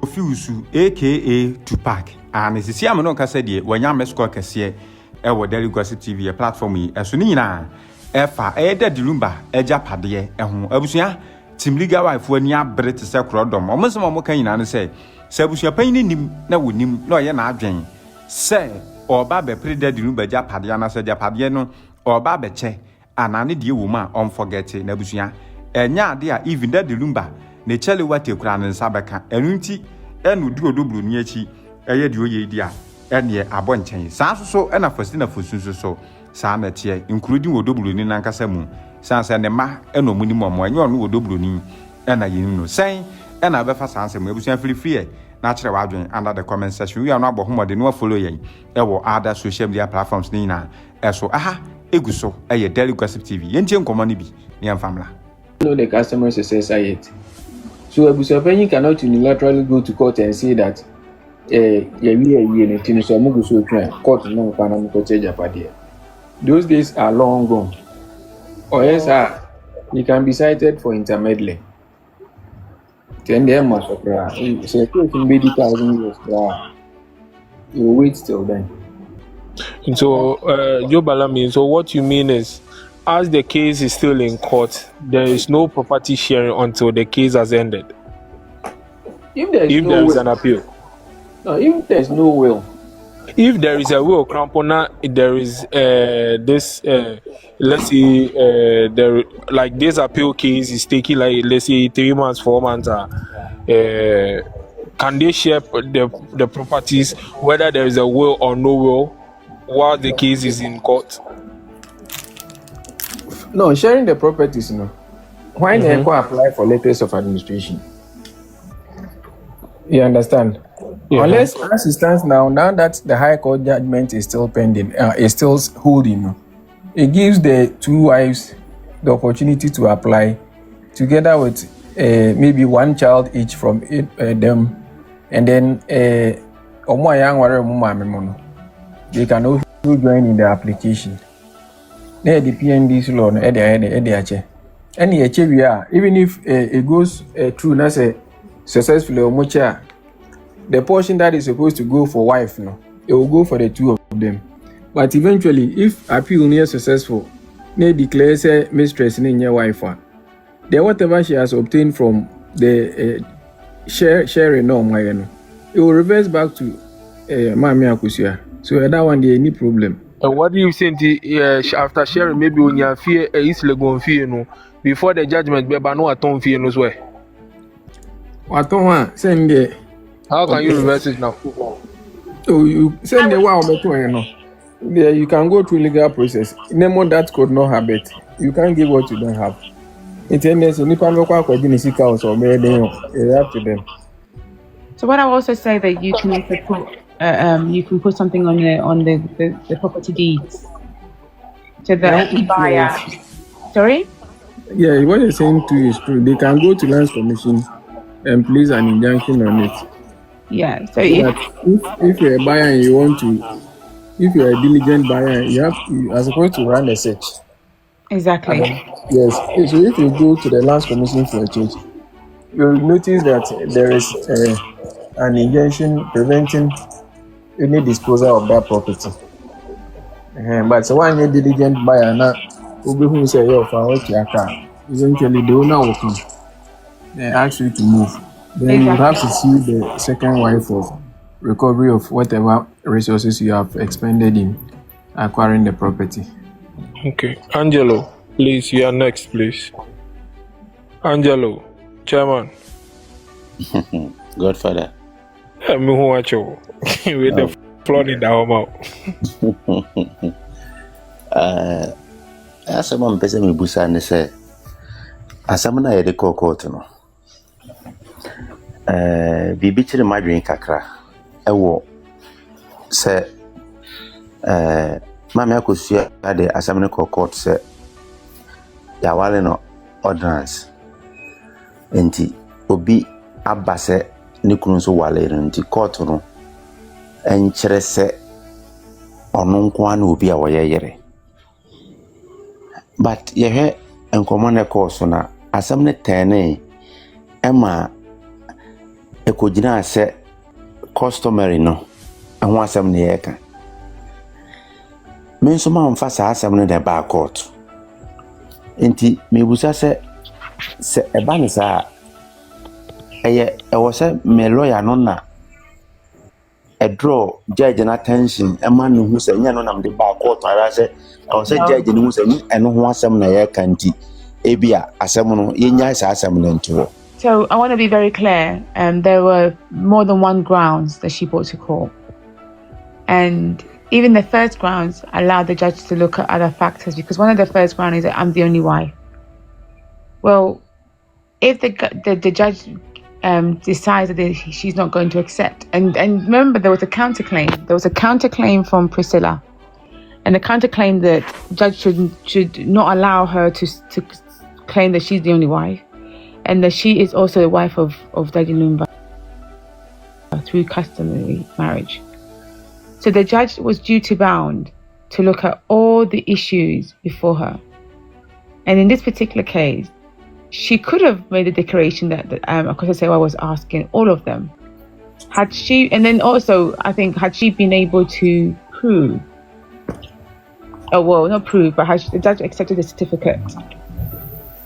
Ofiusu aka Tupac and sisi am no kasa de wanya mesko kese e wo Daily Gossip TV platform yi eso ni nyina e fa e da dilumba e japade e ho abusua Team Legal wife ani abre te se krodom o mensem mo kan nyina ne se abusua pan ni nim na wonim na oye na adwen se oba be pre da dilumba japade na se japade no oba be che anane de wo ma on forget na abusua enya ade a even da dilumba ne chele wate kura ne nsabeka enunti enu di odoblu ni achi eye de oye di a ene abonchen saa so na fasina fosun so saa na tie including odoblu ni nankasa mu sanse ne ma eno muni momo enye onu odoblu ni na yin no sen na be fa sanse mu ebusuan free na kire wadwen under the comment section we are no abohomode no follow yen e wo other social media platforms ni na eso aha eguso eye Daily Gossip TV yentie nkomo ni bi ni amfamla know the customer success yet. So Abusuapanin cannot unilaterally go to court and say that court no. Those days are long gone. Or else you can be cited for intermeddling. Then there must be so in 80,000 years. You wait till then. So Joe Balami, so what you mean is, as the case is still in court, there is no property sharing until the case has ended. If there is an appeal. No, if there's no will. If there is a will, Crampona, there is this, let's say, there like this appeal case is taking like, let's say, 3 months, 4 months. Can they share the properties, whether there is a will or no will, while the case is in court? No, sharing the properties, no. Why they go apply for letters of administration? You understand? Yeah. Unless, as it stands now that the High Court judgment is still pending, is still holding, it gives the two wives the opportunity to apply together with maybe one child each from them, and then they can also join in the application. The PND's law, even if it goes through, that's a successfully or much, the portion that is supposed to go for wife, no, it will go for the two of them. But eventually, if appeal near successful, they declare say mistress in your wife, then whatever she has obtained from the sharing no, it will reverse back to Mami Akusia. So that one there any problem. What do you think after sharing maybe when you fear is legon fear no before the judgment be no aton fear no so aton send there. How can you reverse it now? So you send the wow beto no. There you can go through legal process. Name that could not have it. You can't give what you don't have. It's nipa no kwa kwa dini sika or so me dey up to them. So what I also say that you can also put you can put something on the property deeds to the buyer. Sorry? Yeah, what you're saying too is true. They can go to Lands Commission and place an injunction on it. Yeah. So if you're a buyer and you want to, if you're a diligent buyer, you are supposed to run a search. Exactly. Yes. So if you go to the Lands Commission for a change, you'll notice that there is an injunction preventing any disposal of that property. But so when you're diligent buyer now, who say your car, eventually the owner will come. They ask you to move. Then you have to see the second wife of recovery of whatever resources you have expended in acquiring the property. Okay. Angelo, please, you are next, please. Angelo, Chairman. Godfather. I'm who watch you with the flood in the home out. As someone person me busa and say, as someone I the court no. Bibi chiri madwin kakra. Ewo say Mami Akusia the Assembly Court say ya wale no ordinance. Enti obi abase ne kunu so wale nti court no enkyere se ono nko ana obi a woyeyere. But yehe enkomo ne course na asem ne tene ema ekojina se customary no ho asem ne yeka me nso ma mfa saa asem ne de ba court enti mebusa se eba ne saa ewo se me lawyer no na draw judge na attention manu hu se nya no nam de ba court ara se ewo se judge ne hu se ni eno ho asem na yeka nti ebia asem no yenya saa asem ne nto. So I want to be very clear. There were more than one grounds that she brought to court. And even the first grounds allowed the judge to look at other factors, because one of the first grounds is that I'm the only wife. Well, if the judge decides that she's not going to accept, and remember there was a counterclaim. There was a counterclaim from Priscilla, and the counterclaim that the judge should not allow her to claim that she's the only wife, and that she is also the wife of Daddy Lumba through customary marriage. So the judge was duty bound to look at all the issues before her. And in this particular case, she could have made a declaration that Akosua was asking all of them. Had she, and then also, I think, had she been able to prove, not prove, but had the judge accepted the certificate.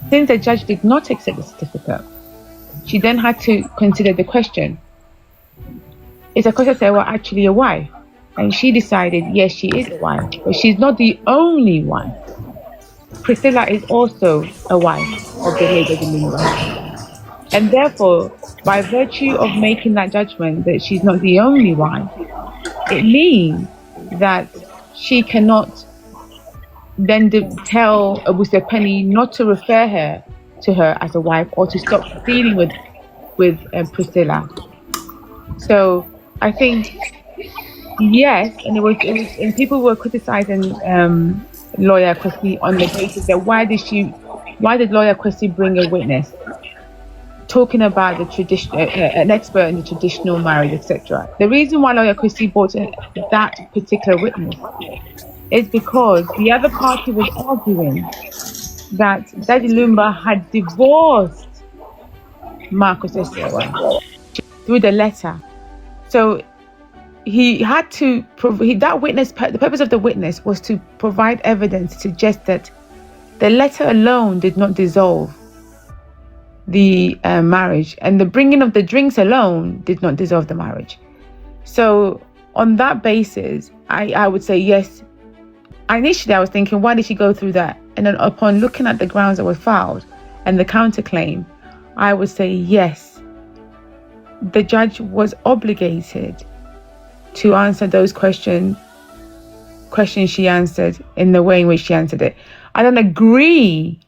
Since the judge did not accept the certificate, she then had to consider the question, is Akosua actually a wife? And she decided, yes, she is a wife, but she's not the only one. Priscilla is also a wife of the late Daddy Lumba. And therefore, by virtue of making that judgment that she's not the only one, it means that she cannot then tell Abusuapanin not to refer to her as a wife, or to stop dealing with Priscilla. So I think, yes, and and people were criticizing lawyer Kwesi on the basis that why did lawyer Kwesi bring a witness talking about the tradition, an expert in the traditional marriage, etc. The reason why lawyer Kwesi brought that particular witness is because the other party was arguing that Daddy Lumba had divorced Marcus Esewa through the letter. So he had to that witness. The purpose of the witness was to provide evidence to suggest that the letter alone did not dissolve the marriage, and the bringing of the drinks alone did not dissolve the marriage. So on that basis, I would say yes. Initially, I was thinking, why did she go through that? And then upon looking at the grounds that were filed and the counterclaim, I would say yes. The judge was obligated to answer those questions she answered in the way in which she answered it. I don't agree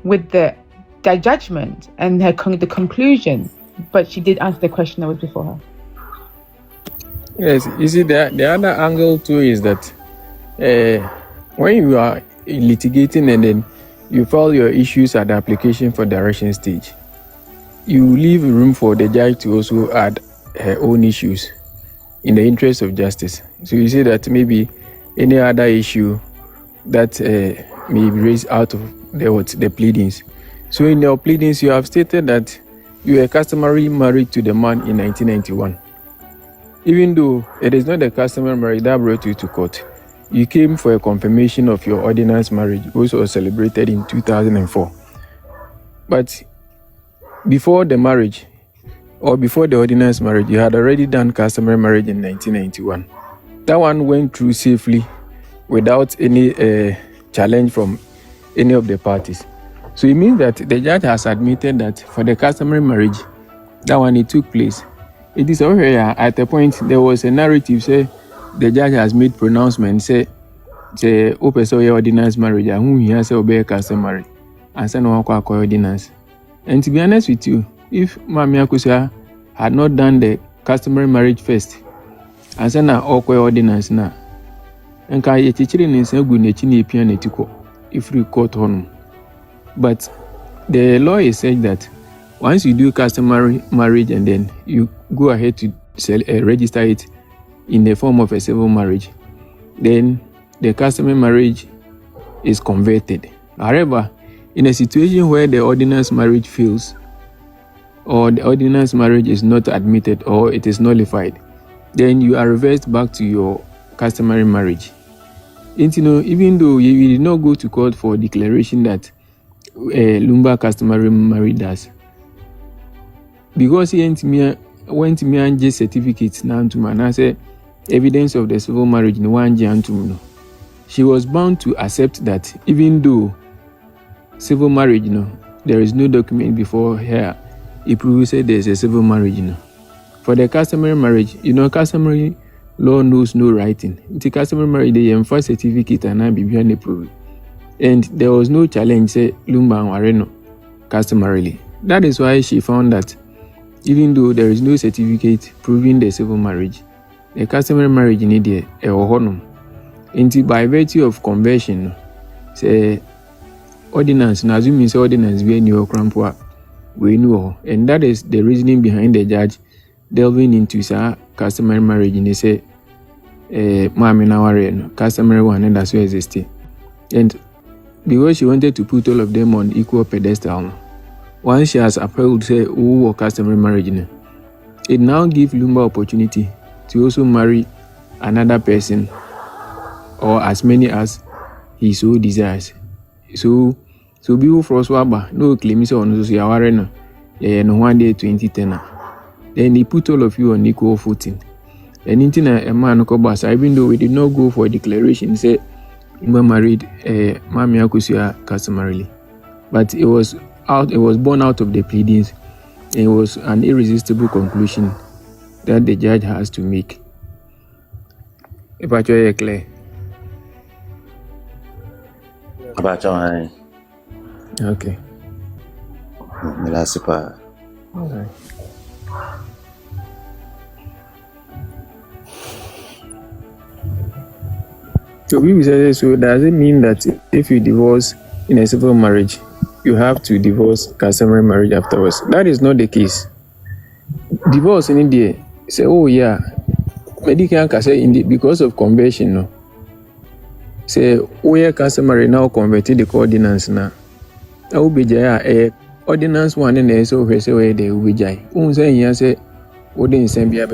with the judgment and the conclusion, but she did answer the question that was before her. Yes, you see, the other angle too is that when you are litigating and then you file your issues at the application for direction stage, you leave room for the judge to also add her own issues in the interest of justice. So you see that maybe any other issue that may be raised out of the pleadings. So in your pleadings, you have stated that you were customarily married to the man in 1991. Even though it is not the customary marriage that brought you to court, you came for a confirmation of your ordinance marriage, which was celebrated in 2004. But before the marriage, or before the ordinance marriage, you had already done customary marriage in 1991. That one went through safely without any challenge from any of the parties. So it means that the judge has admitted that for the customary marriage, that one it took place. It is over here at a point there was a narrative say the judge has made pronouncement say the ordinance marriage and who he has obey customary and say no ordinance. And to be honest with you, if Mami Akosua had not done the customary marriage first and say na ordinance na nka ye chichiri ni nsa gu na chi na epia na tiko if we court on. But the law is said that once you do customary marriage and then you go ahead to register it in the form of a civil marriage, then the customary marriage is converted. However, in a situation where the ordinance marriage fails, or the ordinance marriage is not admitted or it is nullified, then you are reversed back to your customary marriage. And even though you did not go to court for declaration that Lumba customary marriage does, because he went to me and just certificates now to man, I said evidence of the civil marriage in one gentleman. She was bound to accept that even though civil marriage, there is no document before her, it proves that there is a civil marriage. For the customary marriage, customary law knows no writing. The customary marriage, they enforce certificate and not be behind proof. And there was no challenge, say Lumba and Wareno customarily. That is why she found that even though there is no certificate proving the civil marriage, the customary marriage need a honor. And by virtue of conversion, say ordinance, now assuming say ordinance be new crampwa, we know, and that is the reasoning behind the judge delving into customary marriage. And they say, "Mami na customary one and that's where exist." And because she wanted to put all of them on equal pedestal, once she has upheld say or customary marriage, it now gives Lumba opportunity to also marry another person or as many as he so desires. So be for us no claim so on so yawarena no one day 2010. Then he put all of you on equal footing. And in a man kobasa, even though we did not go for a declaration, say married Mami Akusia customarily. But it was born out of the pleadings. It was an irresistible conclusion that the judge has to make. If I try clear. Okay. Alright. So does it mean that if you divorce in a civil marriage, you have to divorce customary marriage afterwards? That is not the case. Divorce in India, say, oh yeah, medical can say India because of conversion, no. Say, where customary now converted the ordinance now. I will be a ordinance one and so where they will be jai. Say here say, wouldn't send be a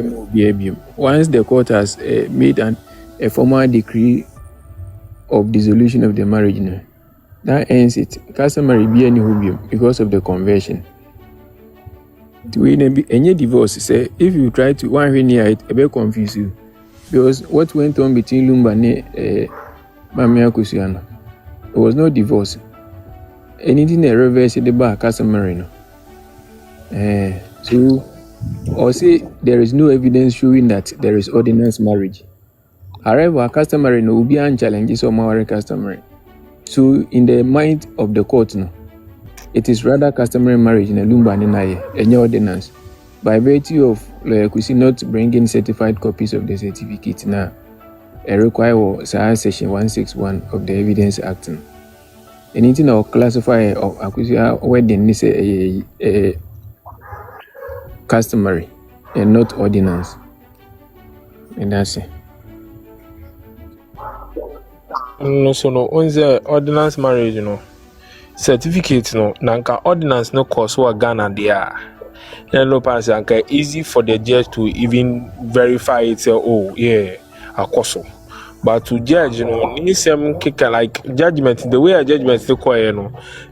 once the court has made a formal decree of dissolution of the marriage, that ends it. Customary be any hubium because of the conversion. Any divorce, say if you try to one near it, it will confuse you. Because what went on between Lumba and Mamia Kusiano, it was no divorce. Anything that reverses the bar customary. So, or say there is no evidence showing that there is ordinance marriage. However, customary will be challenges of our customary. So, in the mind of the court, it is rather customary marriage in a Lumba and any ordinance. By virtue of not bringing certified copies of the certificate now, require section 161 of the Evidence Act. Anything or classify or acquisition wedding is a customary and not ordinance. And that's it. No, so no, on the ordinance marriage, certificate, nanka ordinance no cost what Ghana there. Then no pass anka easy for the judge to even verify it. Say, oh yeah, a cost. But to judge, need some kicker like judgment. The way a judgment is required,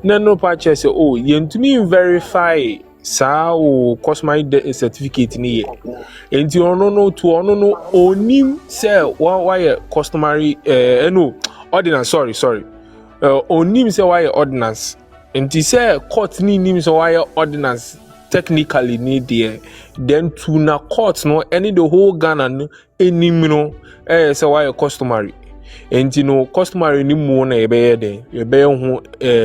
no patch say, oh, you to me verify. Sao customary certificate ni ye. Enti no onim say why customary no ordinance sorry onim say why ordinance. Enti say court ni nim say why ordinance technically ni there. Then to na court no any the whole Ghana no enim no say why customary. Enti no customary ni mo na ebe hu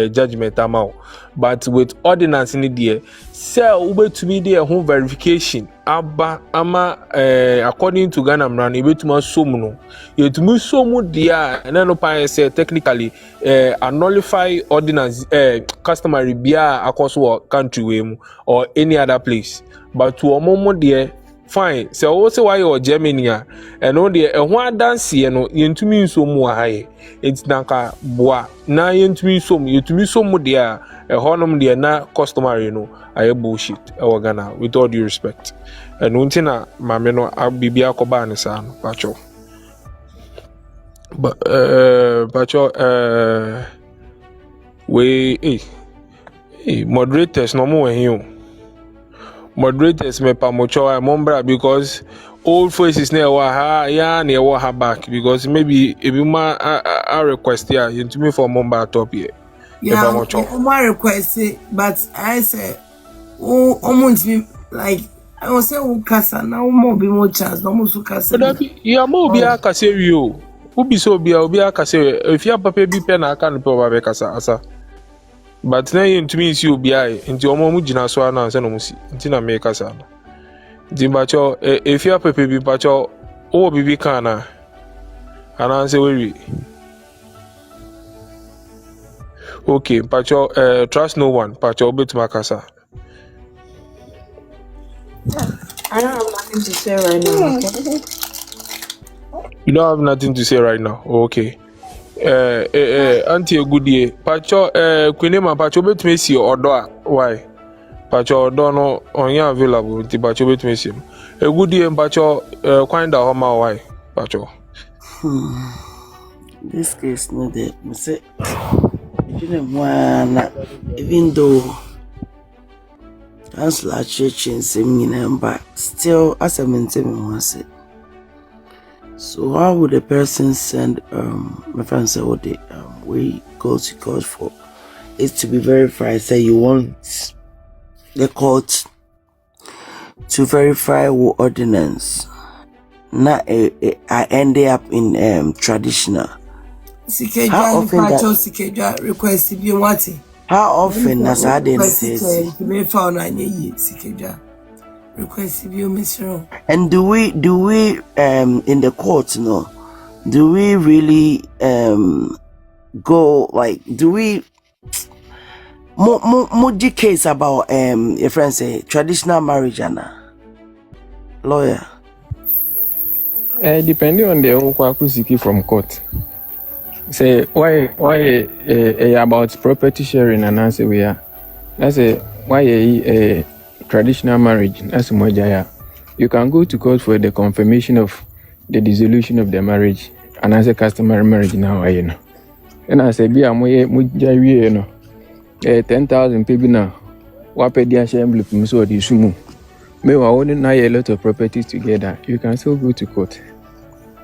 judgment amount. But with ordinance in the sell ube to be there home verification according to Ghana Mran ube to my somuno yet mu somu dia and no pa say technically nullify ordinance customary bia across country or any other place but to a moment there fine. So also why you Germany and on the one dance no yentumi so mu haye. It's nanka boa na yentumi so mu dia honum dia na customary no aye bullshit e Ghana with all due respect. And untina mame no abibia akoba ne sa no pacho. But pacho we moderators no more here. Moderators me pamocho mombra because old faces near ha ya near her back because maybe if you ma I request here you to me for momba top here. Yeah, my request but I say almost like I was saying kasa now more be more chance no more kasa. Yeah, more be akase you. Who be so be akase if you papa be pen I can probably kasa asa. But now you to me see obi into omo mu gina so na no musi nti na me kasa no nti bacho if you pepe bi bacho o bibi kana ana say we okay bacho trust no one bacho obetuma kasa. I don't have nothing to say right now. Okay? You don't have nothing to say right now. Okay. Auntie Goodie, Pacho, Quinema Pacho bet Messi or Doa. Why? Pacho Dono on ya available, the Pacho bet Messi. A Goodie and Pacho, Quinda Homa, why? Pacho. This case, no, they say, even though that's like church in same but still, as I maintain once. So how would a person send my friend said what the we go to court for is to be verified. Say you want the court to verify what ordinance. Now I ended up in traditional. How often that request if you want it? How often as I didn't say you found I need request if you miss wrong. And do we in the court do we really go like do we more case about your friend say traditional marriage and lawyer? Depending on the Okwakusiki from court. Say why about property sharing and answer we are. That's why traditional marriage, that's Mojaya. You can go to court for the confirmation of the dissolution of the marriage and as a customary marriage now, you know. And I say, be a Mujaya, you know, 10,000 people now. Wapedia Shambly from so the Sumu. May own a lot of properties together. You can still go to court.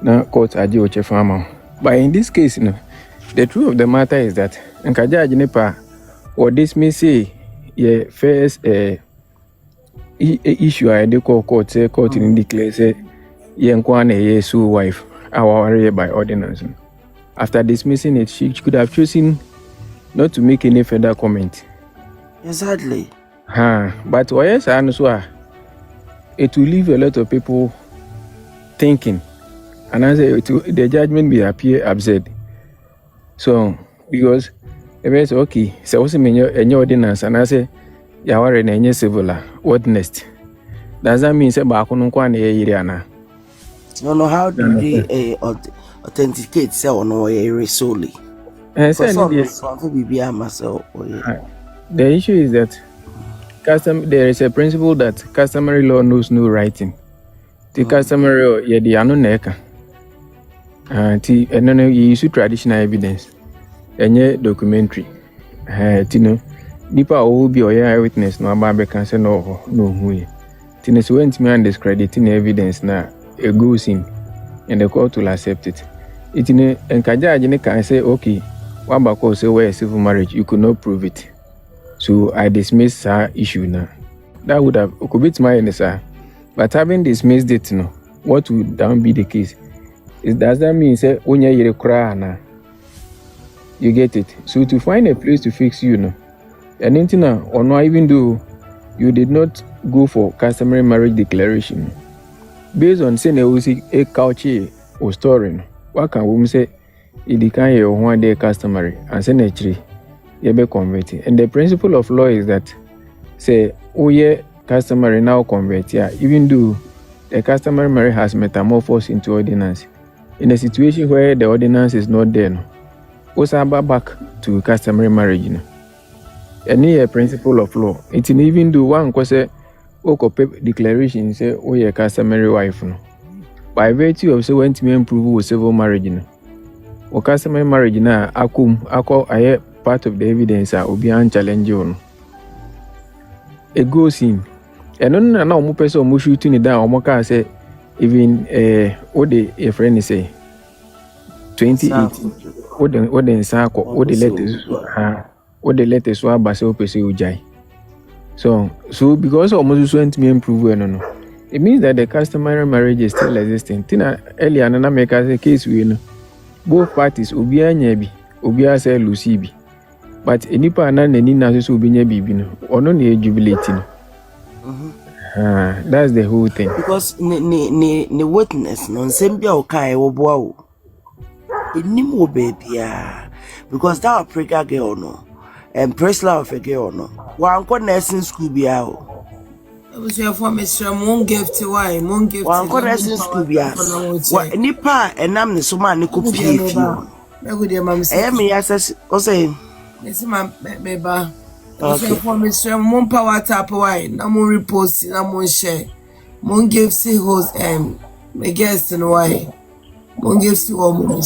Now, court are your farmer. But in this case, you know, the truth of the matter is that Nkaja Jinepa or this may say, yeah, first, issue I de court say court in declare say yenkwane yesu wife our by ordinance. After dismissing it, she could have chosen not to make any further comment. Exactly. But yes, I know it will leave a lot of people thinking, and I say the judgment will appear absurd. So because if it's okay, so what's any ordinance, and I say. Yaware na enye civil what next? Does that mean say baako no kwa na area na? No, how do they authenticate say ono area solely? The issue is that there is a principle that customary law knows no writing. The customary law the ano na eka. And then you use traditional evidence. Enye documentary. Tino nipa will be or eyewitness no about cancer no who. Tino so went me and discrediting evidence na a goes in and the court will accept it. It in enkaja can say okay, what about say where civil marriage you could not prove it. So I dismiss her issue now. That would have could be my answer. But having dismissed it, no, what would that be the case? Does that mean say onya yere kra na? You get it? So to find a place to fix you, no, and or not, even though you did not go for customary marriage declaration, based on saying a culture or story, what can we say? It can hear one day customary and say naturally, you be converted. And the principle of law is that say, oh yeah, customary now convert, yeah, even though the customary marriage has metamorphosed into ordinance. In a situation where the ordinance is not there, no, also back to customary marriage. You know. Any principle of law. It even do one cause declaration say a customary wife. No. By virtue of so when to improve with civil marriage. You know. Or customary marriage na I part of the evidence will be unchallenged. No. A go scene. And no more person who shooting it down or more say even what the friend say 28 what the sako what the letters were baso pese ujai. So because almost went me improve no. It means that the customary marriage is still existing. Tina earlier na make as a case we know both parties ubia nyabi ubia say lucibi. But enipa na nani na so obi nyabi bi no ono na jubilate no. That's the whole thing. Because ne witness no nsembia okai wo boa wo. Enim wo baby because that prega girl no and presla of a girl no. Wa anko nursing school bia o. Abusuafo mesra mon gift why mon gift. Wa anko nursing school bia. Wa nipa enam ne so ma ne ko pie fi. Na go dey mam say. Me access o say. Esi ma meba. Okay. For me, mon power tap why na mon repost na mon share mon give si host my guest and why mon give si all mon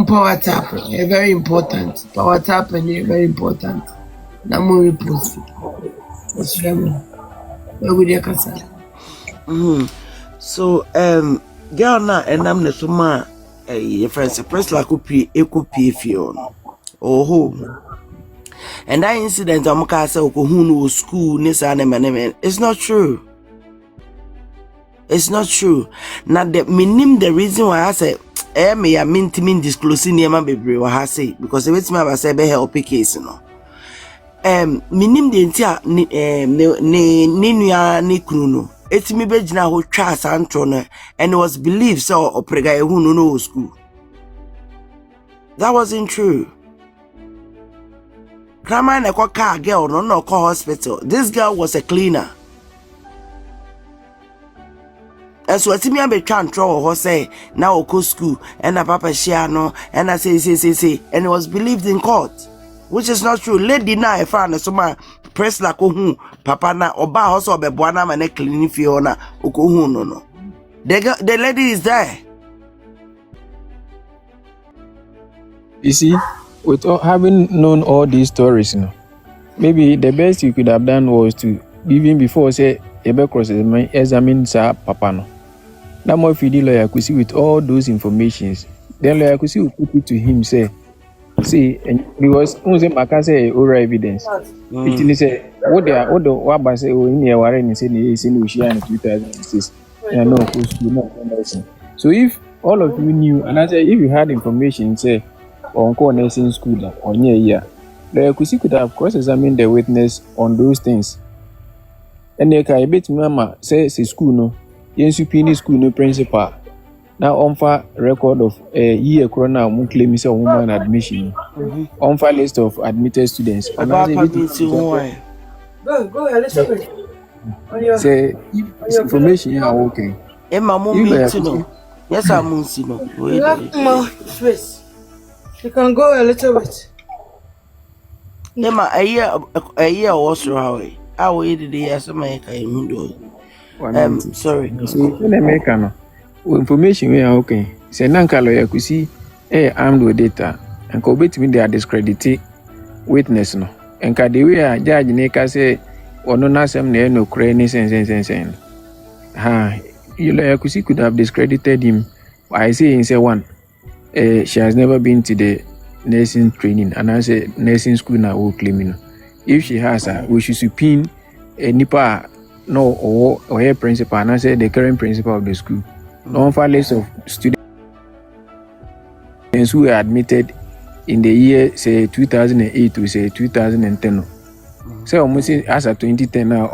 power tap very important power tap and very important na mon repost where would you kasa so girl na enam ne so ma your friends press la copy fi on oh. And that incident, I'm going to say, school, it's not true. It's not true. Now, the minim the reason why I say, me I mean disclosing my baby, what I say, because the way I say, be help case, you know. Minim the entire ni kruno. It's me be jina ho twa santrona, and it was believed so oprega who no school. That wasn't true. Grandma na kwa car girl no call hospital. This girl was a cleaner. And so atimi am be twan tro ho say na oko school and na papa share no and I say and it was believed in court, which is not true. Lady na e fa na so ma press la ko hu papa na oba ho so be boa na ma na cleaning fi ona oko hu no. The lady is there. You see, with having known all these stories, maybe the best you could have done was to, even before say, examine Sir Papa. No. Now, more if you did lawyer could see with all those informations, then lawyer could see would put it to him, say, see, and because I say oral evidence. It is say what the say in your warrant say is in 2006. And no, so if all of you knew, and I say if you had information, say. On nursing school on year, the Akusi could have cross-examined the witness on those things. And they can bet mama says school no, supini school no principal. Now on far record of a year corona claim is a woman admission. On far list of admitted students. And go a little bit. Say information are okay. Emma Mummy to know. Yes, I'm no. You can go a little bit. Emma, a year was right. I waited the year some sorry. So in America, information we are okay. Say Nanka lawyer could see armed with data and go bet me they are discredited witness no. And can the way a judge Neka say or no nasam no cranny sense. You lawyer could have discredited him. I say in say one. She has never been to the nursing training, and I say nursing school now will claim. If she has, we should subpoena a nipa no or her principal, and I say the current principal of the school. No far list of students who were admitted in the year say 2008 to say 2010. So almost as of 2010 now,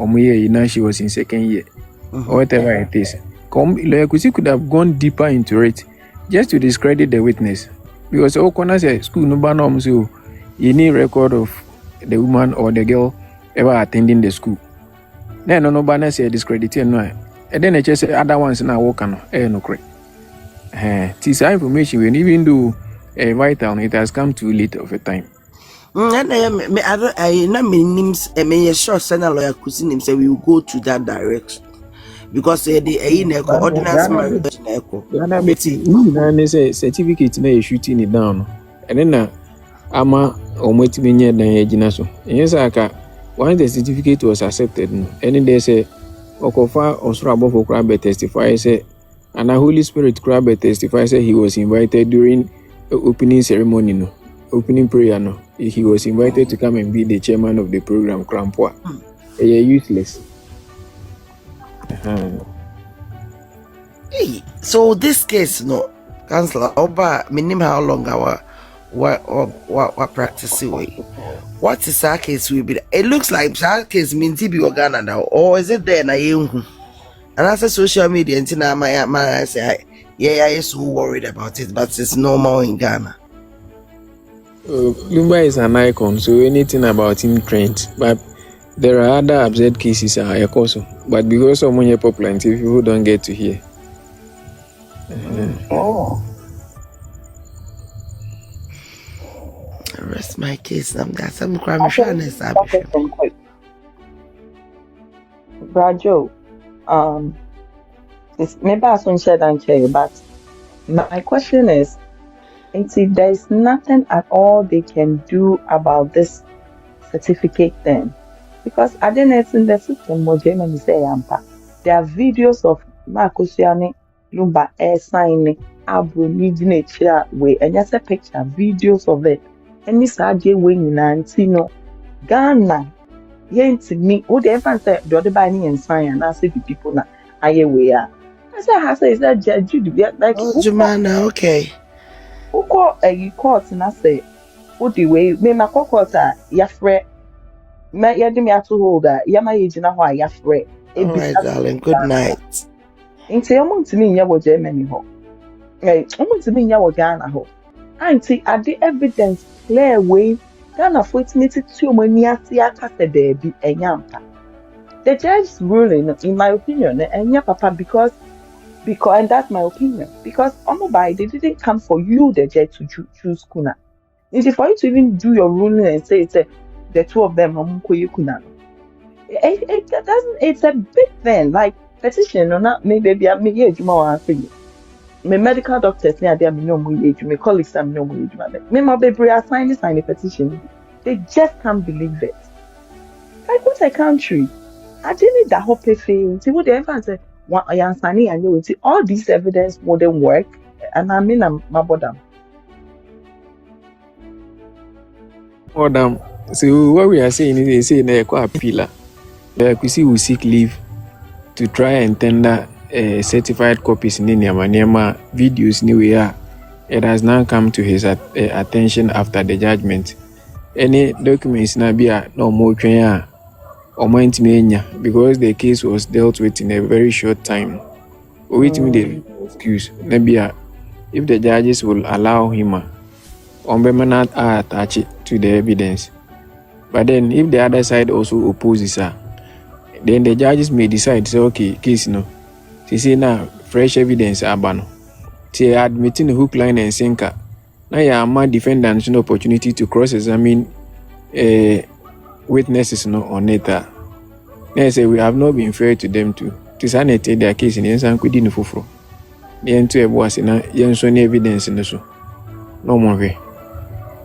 she was in second year, or whatever it is. Like could have gone deeper into it. Just to discredit the witness, because all corners say school no ban so you need record of the woman or the girl ever attending the school. Then no ban say discredited no. And then I just say other ones now work on no correct. This information when even though vital it has come too late of a time. And I know many names. I may sure send a lawyer cousin him say we will go to that direction because the ordinance marriage echo. Ghana meeting say certificate na shooting it down. And then ama omwetimi nye dan yagina so. Yes aka once the certificate was accepted and then they say okofa osoro abofo kra be testify say and the Holy Spirit kra be testify say he was invited during opening ceremony no opening prayer no. He was invited to come and be the chairman of the program, Krampwa. Useless. Hey, so this case, no, Councillor, Oba, minim how long our practice way. What is that case will be? It looks like that case means TB Ghana now, or is it there na you? And as a social media, and my say, yeah, I am so worried about it, but it's normal in Ghana. Lumba is an icon, so anything about him trends. But there are other absurd cases also. But because of money popular, people don't get to hear. Rest my case. That's some crime. Brajo, maybe I shouldn't share that here, but my question is, there is nothing at all they can do about this certificate then, because I didn't in the system what Germany say there are videos of Marcosiani Lumba air signing Bronii way and just a picture videos of it and this RJ wing in Antino Ghana yent me who the ever said the other by and sign and I say the people now we are. I said I say is that judge you like Jumana, okay. Who call a court and I say, what the way, me my court, Yafre, me me to hold that, Yama Yajina, why Yafre. All right, darling, good night. Into a month to me, Yawo Germany ho. Almost to me, Yawo Ghana ho. Auntie, are the evidence clear way? Ghana for it meets 2 Moniatia Casta there be a yampa. The judge's ruling, in my opinion, and ya papa because and that's my opinion. Because they didn't come for you, the judge, to choose Kuna. It's for you to even do your ruling and say it's the two of them Kuna. It's a big thing, like petition or not. Maybe I'm here tomorrow. My medical doctors near them no more age. My colleagues are no more age. My baby are sign a petition. They just can't believe it. Like what a country. I didn't that hope thing. See what they ever say. And you will see all this evidence wouldn't work, and I mean I'm madam. Madam, so what we are saying is they say they're quite a pillar. The PC will seek leave to try and tender certified copies in Nyama videos anywhere. It has now come to his attention after the judgment. Any documents na be no more training. Because the case was dealt with in a very short time. Waiting the excuse. Nebia, if the judges will allow him, not attach it to the evidence. But then, if the other side also opposes her, then the judges may decide, say, okay, case no. They say now, fresh evidence abano. They are admitting the hook, line, and sinker. Now, you are defendants no opportunity to cross-examine witnesses no on it. They say we have not been fair to them too. To sanity their case in the Insan could in Fufro. The end to a was in a young Sony evidence in the so. No more way.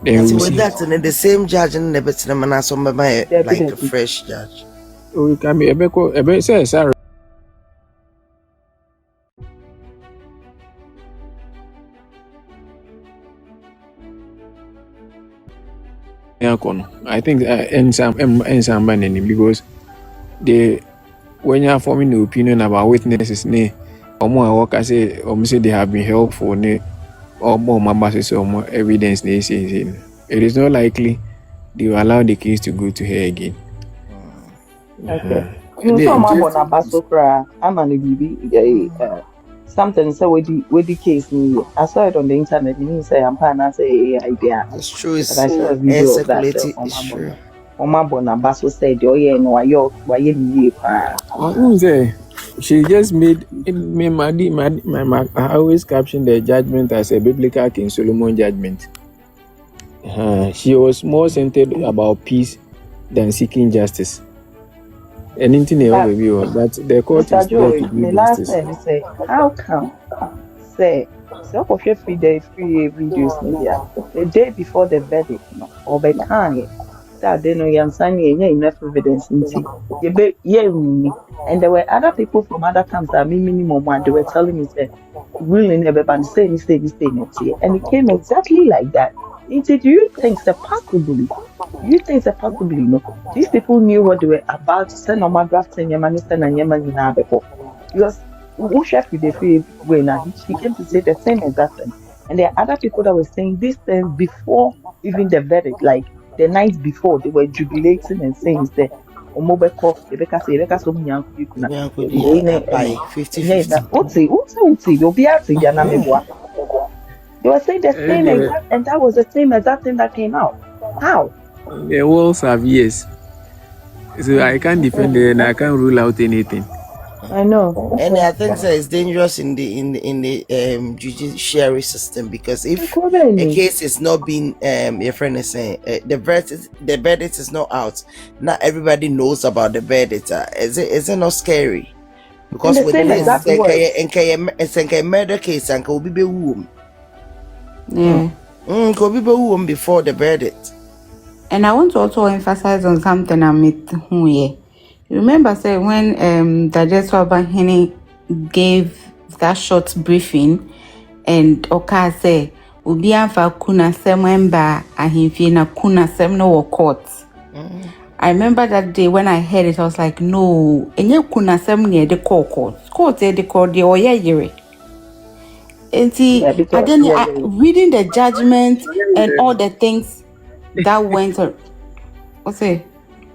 Then we see that and the same judge and never seen a man as like a fresh judge. We can be a bit says, sorry. I think some banning because when you are forming the opinion about witnesses, say they have been helpful, or more basis or more evidence. It is not likely they will allow the case to go to her again. Okay. Something so with the case I saw it on the internet. You say I'm planning say idea. It's true. It's circulated. It's true. Oma bona baso said, "Oh yeah, no, why you need She just made me. I always caption the judgment as a biblical King Solomon judgment. She was more centered about peace than seeking justice. Anything else will be on that the court Mr. is there Joy, to do the last justice. time he say, how come say so of your free videos media the day before the verdict, or by kind that they know you signing enough evidence into and there were other people from other camps that me minimum one they were telling me say really never ban say and it came exactly like that. Do you think that possibly? These people knew what they were about to send on my drafting your minister and your money now before. Because who chef with the free way now, he came to say the same exact thing. And there are other people that were saying this thing before even the verdict, like the night before, they were jubilating and saying that Omobeko, Rebecca say, Rebecca so many you could by 50-50. you'll be out in Yanamibwa. They were saying the same exact, and that was the same exact thing that came out. How? The walls have years, so I can't defend it and I can't rule out anything. I know. And I think that it's dangerous in the judiciary system, because if a case is not being your friend is saying the verdict is not out, not everybody knows about the verdict. Is it not scary? Because with this a murder case and could be womb. Could be womb before the verdict. And I want to also emphasize on something I met here. Remember, say when Abusuapanin gave that short briefing, and Oka say, "Ubi anfa kuna sememba ahimfi na kuna semno court." I remember that day when I heard it, I was like, "No, enye kuna sem near the court. Court the court the oyeyere." And see, and then reading the judgment and all the things that went on. What's it?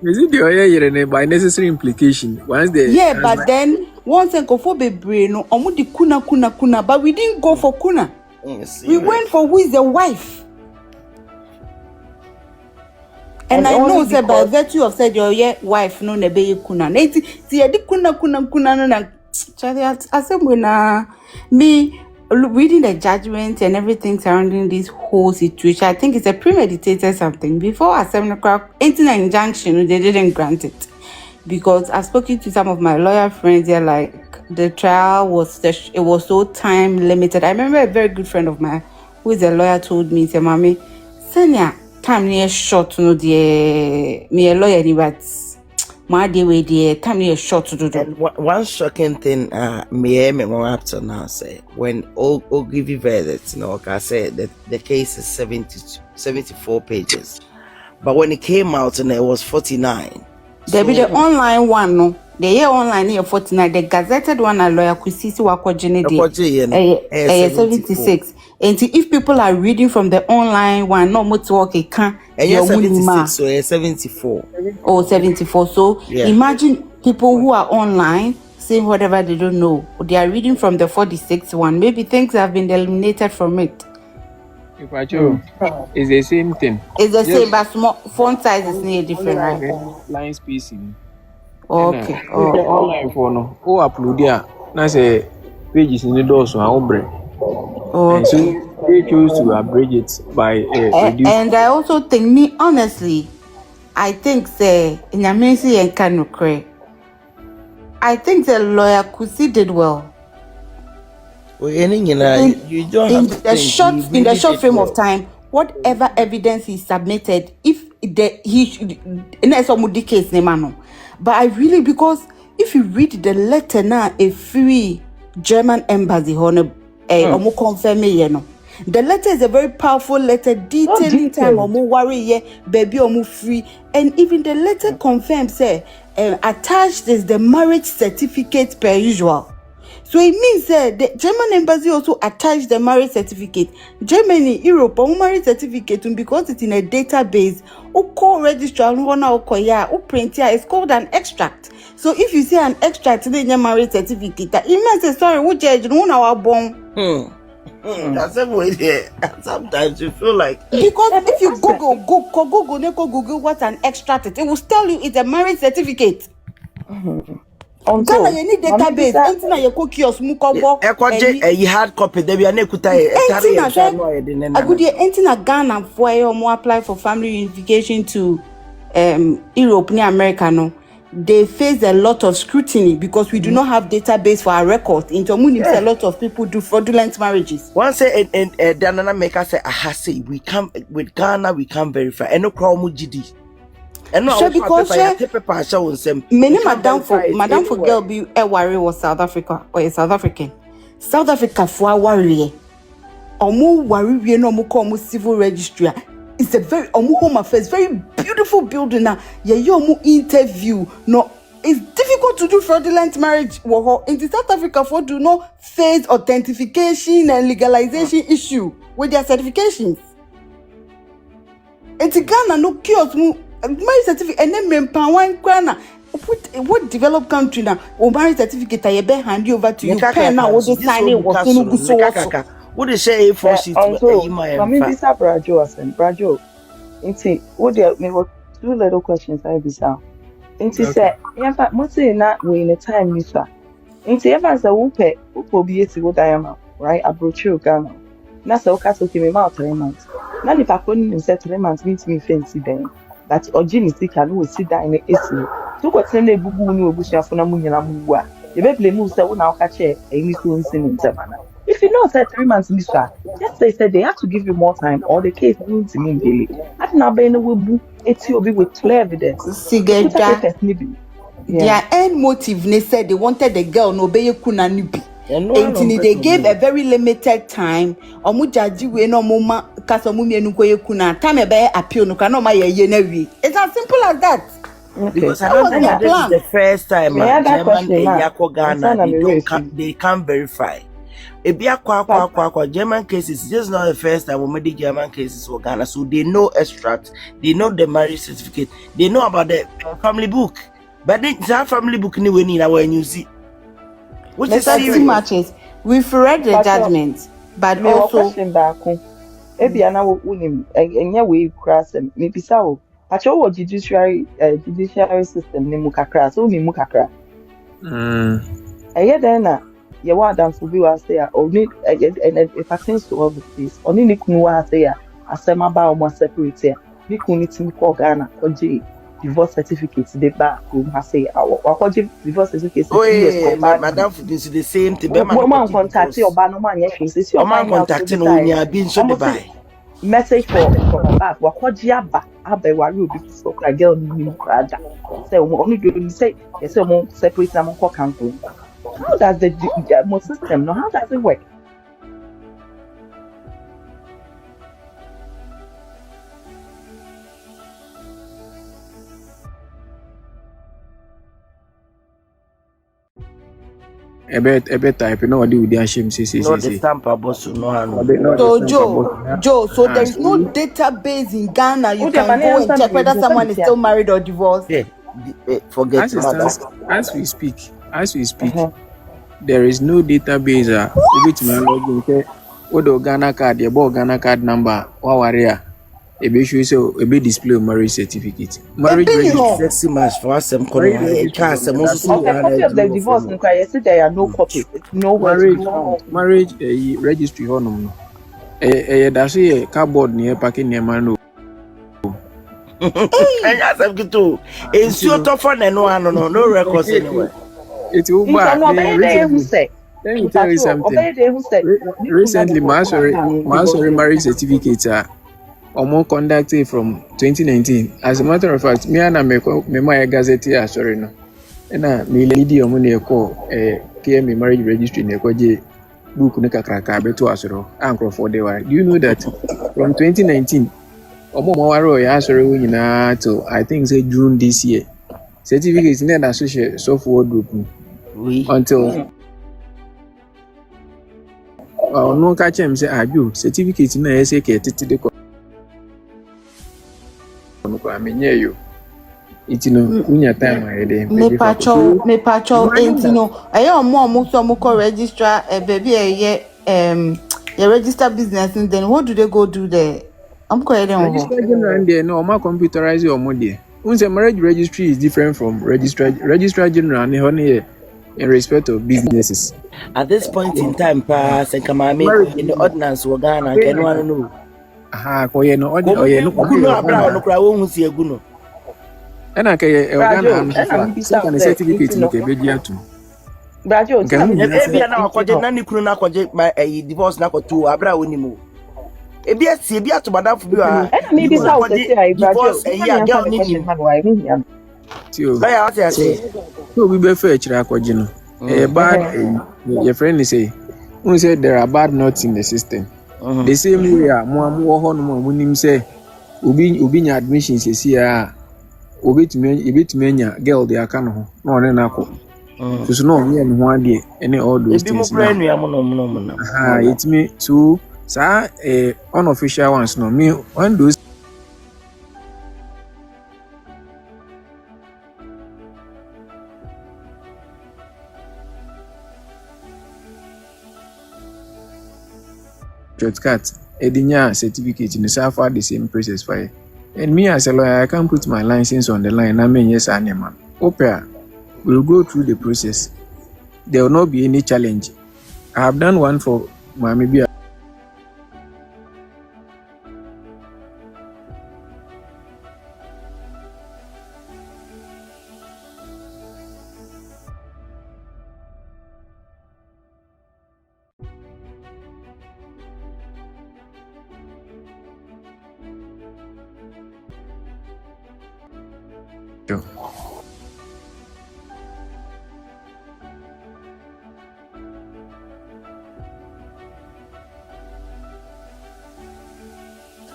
Is it the by necessary implication? Once the but then once and go for brain, omudi kuna, but we didn't go for kuna. We went for who is the wife. And I know say by virtue of said your wife no nebe kuna. Neti see di kuna no na. I said when me reading the judgment and everything surrounding this whole situation, I think it's a premeditated something. Before Assembly into an injunction, they didn't grant it. Because I've spoken to some of my lawyer friends, they're like, the trial was so time limited. I remember a very good friend of mine who is a lawyer told me, say, Mommy, Senya, time near short, no, dear, me a lawyer, but my day way, dear, time near short to do that. One shocking thing, me up to now say, when all give you verdicts, like I said, that the case is 74 pages. But when it came out and it was 49. There be the online one, no. The year online here 49. The gazetted one, a lawyer could see wako jene 76. And if people are reading from the online one, no more to work a can. And you're 76, so 74. Oh, 74. So imagine people who are online saying whatever they don't know. They are reading from the 46 one. Maybe things have been eliminated from it. It's the same thing. It's the same, but small font size is near different, right? Line spacing. Okay. Online for no. Upload there. Now say pages in the doors so how break. Okay. So they choose to abridge it by reduce. And I also think, honestly, I think say in Amesi and Kanukre, I think the lawyer Kusi did well. Well, you don't in the short frame of time, whatever evidence he submitted, if he should, case but I really, because if you read the letter now, a free German embassy, the letter is a very powerful letter, detailing time worry baby free, and even the letter confirms say attached is the marriage certificate per usual. So it means that the German embassy also attached the marriage certificate. Germany, Europe, marriage certificate, because it's in a database, call registrar, print here, it's called an extract. So if you see an extract in your marriage certificate, it means a story which is our born. That's a way there. Sometimes you feel like because if you Google what an extract is, it will tell you it's a marriage certificate. Ghana you need database. Entina ye ko kiosk mu kobo. You hard copy. There be an ekuta. Agudie entina Ghana for you apply for family unification to Europe near America no. They face a lot of scrutiny because we do not have database for our record. In Tomunim, a lot of people do fraudulent marriages. Once say and Danana make us say say we come with Ghana we can verify. And no crowd GD. And no because many madam for girl be a worry was South Africa or a South African. South Africa for a worry. Omu worry we no mu call civil registry. It's a very home affairs, very beautiful building now. Yeah, you interview. No, it's difficult to do fraudulent marriage. In South Africa, for do not face authentication and legalization issue with their certifications. In Ghana, no kiosk marriage certificate and then mempower Ghana. What developed country now? Or marriage certificate I be hand you over to you. Pen now what they sign it was no good so. What they say for sheet This Brajo and Brajo. Inti, what there may were 2 little questions I be sound. Inti said, in fact, most say not we in a time, Mister. Inti ever as a whoopet, who will be to go diamond, right? I brought you Ghana. Nasa Okaso came about 3 months. Now if I couldn't set 3 months means me fancy then. But Ojini can will sit down in the issue. So what send a boo no bush for Namunia Mua. The baby moves that now catch a soon in Savannah. If you know that 3 months, Mister, just they said they have to give you more time or the case moves immediately. At now, Ben will be with clear evidence. Their end motive, they said they wanted the girl no be kunanibi. And they gave a very limited time. Omujaji we no moma kasomumi enukoye kuna time be appeal no kana ma ye newi. It's as simple as that. Because I don't think this is the first time German and Yako Ghana they can't verify. German cases, this is not the first time we made German cases for Ghana, so they know extract, they know the marriage certificate, they know about the family book, but it's our family book anyway in our you see. Which is too matches. We've read the judgment, but also. Ebiana unim enya we cross maybe so. Pacho judiciary system ni mukakra so ni mukakra. Then you want them to be was there or need and it pertains to all the things. Only ni kunu wa there asema ba o separate here. Ni kunu ti ko Ghana or divorce certificates they back room has say our divorce certificates. Oh yeah, madam this is the same thing. Man contact your ba no man yes your man contacting on ya bin so dey buy. Message for back wakoji aba wari obi so ka girl ni krada. Say only do say yes mo separate na mo ko cancel. How does the system know? How does it work? A bet type, you know what do with the shame, no, the stamp boss, no. So, Joe, so there is no database in Ghana you can go and check whether someone is still married or divorced. Yeah, forget as we speak, there is no database. Which man login? What the Ghana card? The Ghana card number? What area? A be show so a be display marriage certificate. Marriage registry match for us. Copy of the divorce. There are no copies. No marriage registry. No. That's a cardboard near packing near manu. And as I'm going to, it's your tough one and no records anywhere. It's let me tell you something. Recently, my marriage certificates are almost conducted from 2019. As a matter of fact, me and my gazette sorry no. And me lady money call KM marriage registry nekoje book neka kraka beto asoro anchor for the wire. Do you know that from 2019 omo mawaro ya asoro nyina to I think say June this year certificates in the associate software group until no catch him say aju certificate na ese ke tete ko I mean you it's no kunya time ahead me pacho and you know I am more so registrar baby your register business and then what do they go do there? I'm quite register there no ma computerize your money Once a marriage registry is different from registrar general in respect of businesses. At this point in time, pass and come in the ordinance were Ghana, can one know. Aha, koye no odi oye no kuno abra no kra wo hu si agu na kay Ghana certificate no ke beji atu. Brajo, ebia na akwaje na ni kunu na akwaje divorce na kwato abra woni mu. Ebia si ebia to madam fu bi wa. Me bi sa o se ai Brajo. Yeah, girl ni ni. Tio. Baya what you say? No we be fair chira akwaje no. Bad your friend say. Who said there are bad nuts in the system. The same way mo ho no mo nim say obi nya admission sesi a obetumi anya girl dey aka no ho na one na akọ. So no me and ho ade any all those things. It me so sa unofficial ones no me when those shortcut edinya certificate in the far the same process for. And me as a lawyer, I can put my license on the line. I mean, yes, animal. Opera will go through the process. There will not be any challenge. I have done one for my maybe.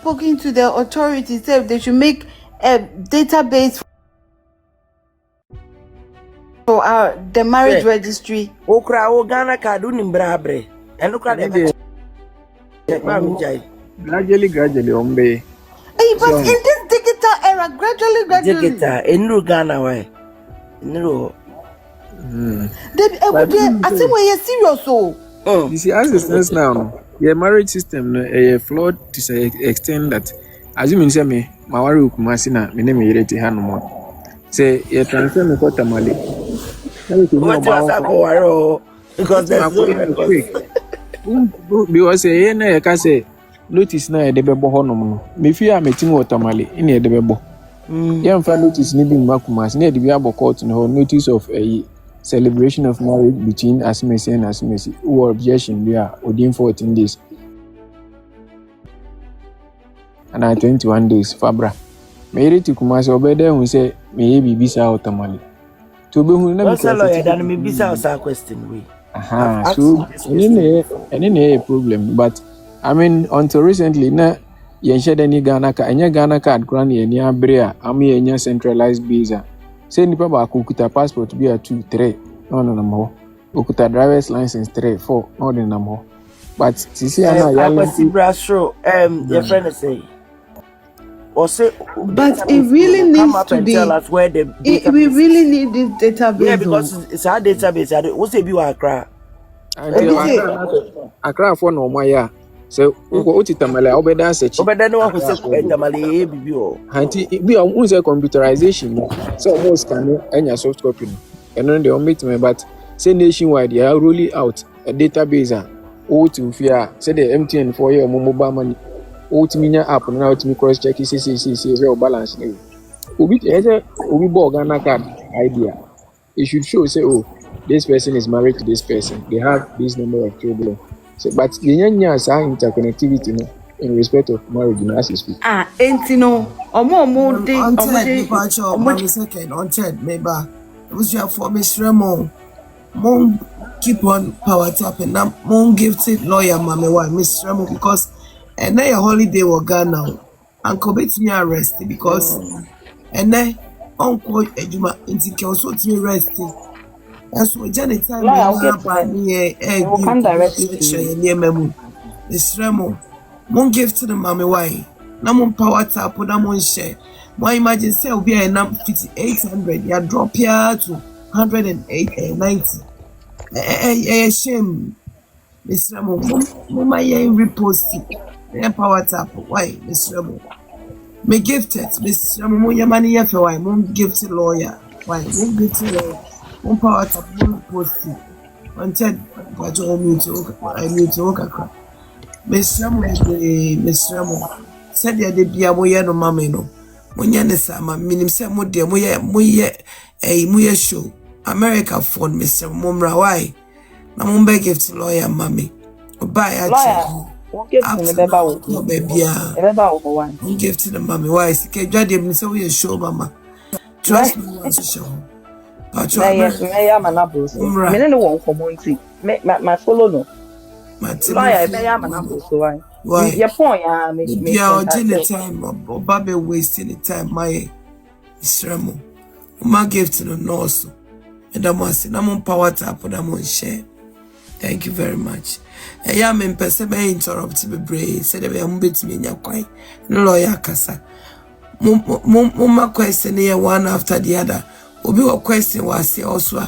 Spoken to the authorities, they should make a database for the marriage registry. Okra o Ghana card unimbrabre. And look at them. Gradually, ombe. But in this digital era, gradually. Digital, in Ghana way. No. I think we're serious. So, you see, as it stands now, the marriage system flawed to say extent that, as you mean, say me, Mawaru Kumasina, my name is Yereti Hanumo. Say, you transfer me for Tamale. Because that's quick. Because I can say, notice now the bebo honomo. Me fear me team Tamale in the bebo. Young fan notice needing Makumas near the Biabo court no notice of a celebration of marriage between Asimesi and Asimesi, who objection we are within 14 days. And I 21 days, Fabra. Mary to Kumasi Obeda who say, may be bisa automally. To be who never say, lawyer, than me bisa question we. Aha, so, any problem, but I mean, until recently, na yenshed any Ghana card, granny, any abrea, ami any centralized visa. Say nipa ba kukuta passport be a 2, 3, no more. Okuta driver's license 3, 4, no more. But sisi ana yalla si brasho your friend say. Or say, but it really needs to be. Tell us where the we really need this database. Yeah, because it's our database. What's it be Accra? Accra for no maya. So, uti tamale obeda search. Obeda no who say tamale bibi. Hanti be on computerization. So almost can any soft copy. And then they omit me, but say nationwide they are rolling out a database. To fear say the MTN for your mobile money. Ultimate app now to me cross check see balance. Ubi Ghana card idea. It should show say, oh, this person is married to this person. They have this number of children. So, but the nyanya are interconnectivity in respect of marriage in as speak. Entino, second on chat, maybe it was your for Miss Remo. Mom keep on power tapping. Now, mom gifted lawyer, Mammy, why Miss Remo because. And then a holiday will go now. Uncle Betty me arrested because and then Uncle Ejuma into also to me arrested. That's what Janet time come directly near Memu. Miss Remo. Won't give to the mommy why. No more power tap or no more share. Why imagine say will be a number 800. You drop here to 190. A shame. Miss Remo, Mama reposting. Power tap, why, Miss Remo? Me gifted, Miss Moya Money for why moon gifted lawyer. Why moon gifted lawyer? One power tap moon posting. One Ted, but you I need to work across. Miss Ramo said the other be a moya no mamma. Monyane sama minim se mo de moye show America phone Mr. Mumra why na mo be gift lawyer mami oba ya Lawyer, won't give me the baba. no baby Baba for one. won't give to the mami why sike dwade me say we show mama trust me once show but you May manabos. Me no one community. My follow no. Lawyer, may manabos why? Why? Your point, me. Yeah, the time, Bobby wasting the time, my Israel. My gift to the nurse. And I'm saying, I'm on power tap, but I'm on share. Thank you very much. I am in person, I interrupt me, brave, said I am bit me in your quay. No lawyer, Kasa. Mumma question here one after the other. Obi wa question was also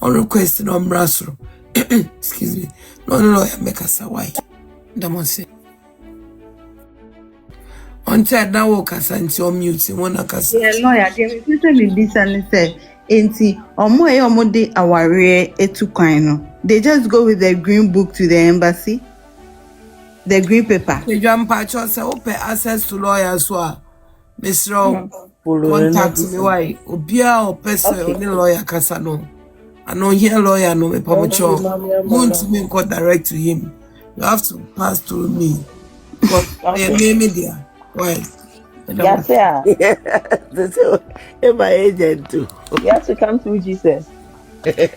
on question on Brasro. Excuse me. No lawyer, make us a white. Damose. Until now, Okasa until on mute, one Akasa. Yeah, lawyer, the reason me listen say, enti omo de aware etukwan. They just go with the green book to the embassy, the green paper. The grandpa say open access to lawyers who Mr. Contact me why obia or person only lawyer kasa no. I know here lawyer no me pamocho. Won't me go direct to him. You have to pass through me. But media. Why? Yes, yeah. My agent too. You have to come through Jesus.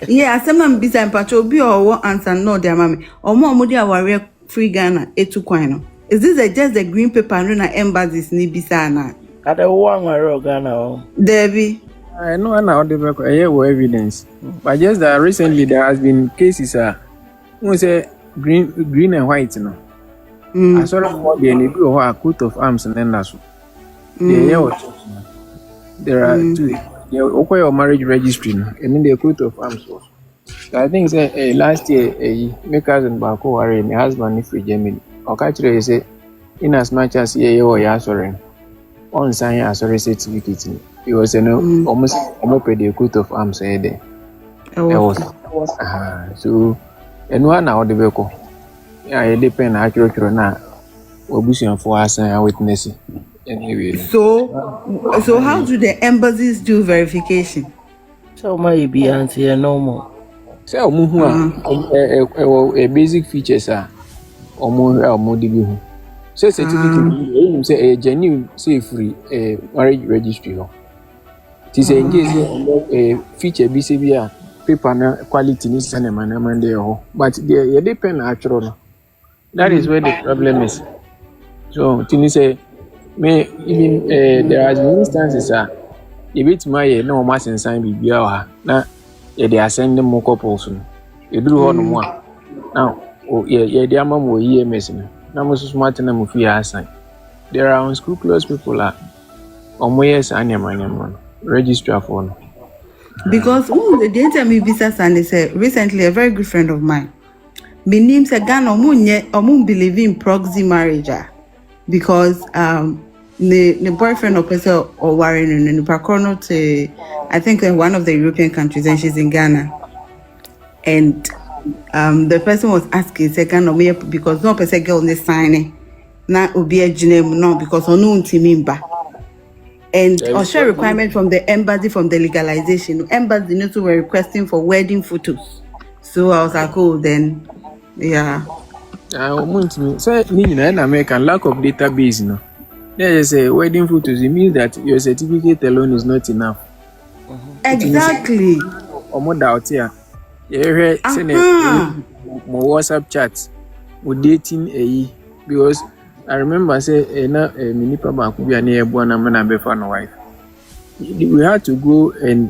Yeah, someone beside Pacho be or answer no, dear mammy. Or more dia warrior free Ghana etukwan. Is this just the green paper and embassies ni bisana? I don't want my Ghana. Debbie. I know now the evidence, but just that recently there has been cases. We say green and white, you know. I saw them a coat of arms and then that's there are two. Your marriage registry and then the coat of arms. So I think say last year makers and Bako are my husband if Germany. Or say in as much as or sorry on sign a sorry certificate. It was almost the coat of arms there. So and one now the vehicle. Yeah, it depends accurate na obusian for us and witness anyway. So how do the embassies do verification? So my be answer no more. So a basic features are omo dibi. So certificate say a genuine say free marriage registry no. It say a feature BCB paper na quality ni sanema na mande ho. But they depend actual. That is where the problem is. So, Tini say, even there has been instances a bit my no mass and sign be now they are sending more couples. You do one more now. Oh, yeah, their mom will hear messing. Now, most smart and I'm sign. There are unscrupulous people on my yes, and your register phone. Because the data me visa and they say recently a very good friend of mine. My name say Ghana omun believe in proxy marriage because the boyfriend of person or Warren in the Pacono to I think one of the European countries and she's in Ghana and the person was asking second of me because no person girl ne sign na obi ejinem no because onu ntimimba and also requirement from the embassy from the legalization embassy need to were requesting for wedding photos so I was like oh then yeah. Say in American lack of database, no. There is a wedding photos. It means that your certificate alone is not enough. Exactly. Or more doubt here. You send more WhatsApp chats with dating because I remember say na mini papa could be an airborne man before no wife. We had to go and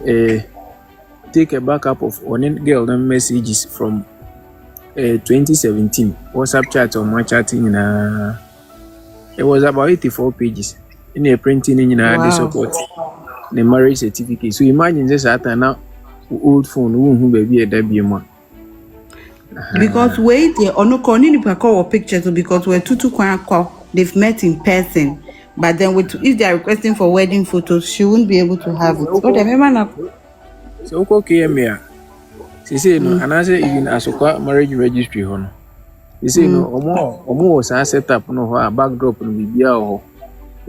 take a backup of one girl messages from 2017 WhatsApp chat or my chatting it was about 84 pages in a printing in the support the marriage certificate. So imagine this at now old phone who baby a debut because wait or no calling pictures because we're two they've met in person But then if they are requesting for wedding photos, she won't be able to have it. Oh, the member so okay me. She say no, and I say even as a marriage registry hono. She say no, omo was set up no a backdrop no bibia ho.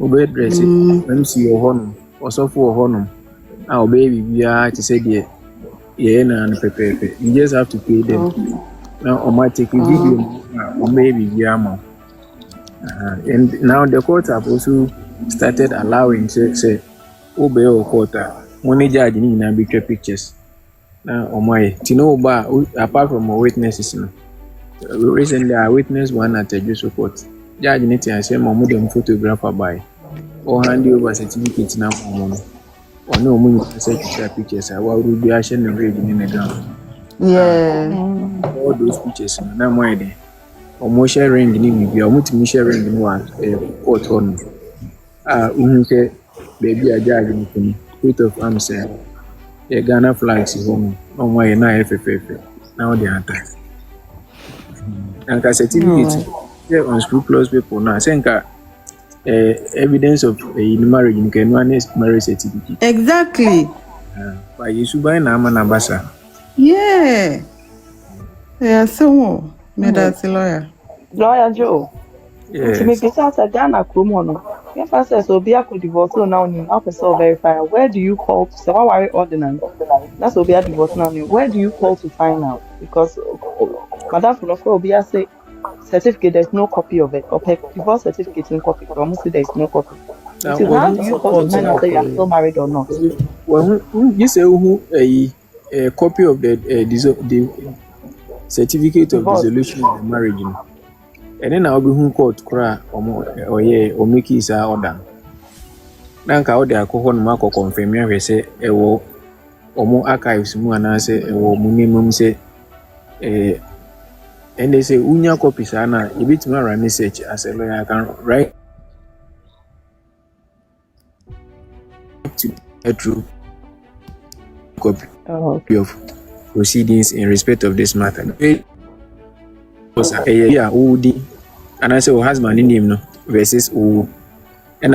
Obe dress it. MC hono, osofo hono. Ah obe bibia to say there. Yeah, na pepe. You just have to pay them. Now automatic video or maybe bibia. And now the courts have also started allowing say obe or court money judge ni na be pictures. Now, apart from our witnesses, recently I witnessed one at a Jesu court. Judge Niti and say, Mamma, photographer by or hand you over certificates now for money. Or no money to share pictures. I will be ashing and reading in the ground. Yeah. All those pictures, now my day. Or more sharing in me, or multi sharing in one court on. Say, baby, a judge in the of answer. The Ghana flags is home. No way, na FFF. Now they are attacked. And certificate, they're unscrupulous people now. Senka evidence of a marriage in Kenya's marriage certificate. Exactly. But you should buy Nama Nabasa. Yeah. Yeah, so that's a lawyer. Lawyer Joe. Yes. To make it out a Ghana Krumono. If I say so, be a could divorce now, you have to verify. Where do you call to say, why are ordinance? That's what be a divorce now. Where do you call to find out? Because Madam Fulofa will be a say certificate, there's no copy of it. Or divorce certificate in copy. Almost there's no copy. So how do you call to find out that you are still married or not? Well, you say who a copy of the certificate of dissolution of the marriage. And then I'll be who court cry or make his order. Nanka order alcohol mark or confirm me say a war or more archives mu and say or minimum say and they say unya copies ana a bit more research as a lawyer I can write to a true copy of proceedings in respect of this matter. Yeah, and I say, husband in him no versus and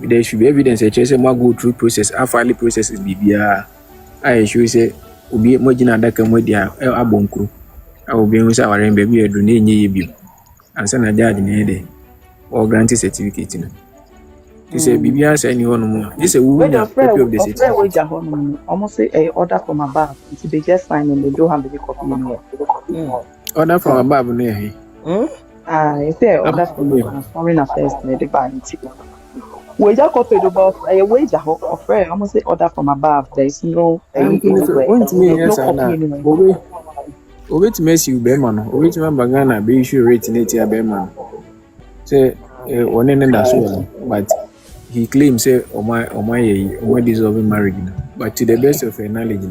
there should be evidence that say more go through process. Our filing process is BBR. I should say, Ubi Mojina Daka Modia, Abonku. I will be with our baby a donate and send a judge in a day or granted certificate. You say BBR say anyone more. This is a woman copy of the certificate. Almost say a order from above. It's they just sign and they don't have the copy anywhere. Order from above near. I say order from foreign affairs near the bank. Wage a copy about a wage of prayer. Almost say order from above. There is no Over to mess you, Beman. Over to Bagana, be issue rate in it, Beman. Say one end as well, but he claims say, my deserving marriage. But to the best of her knowledge,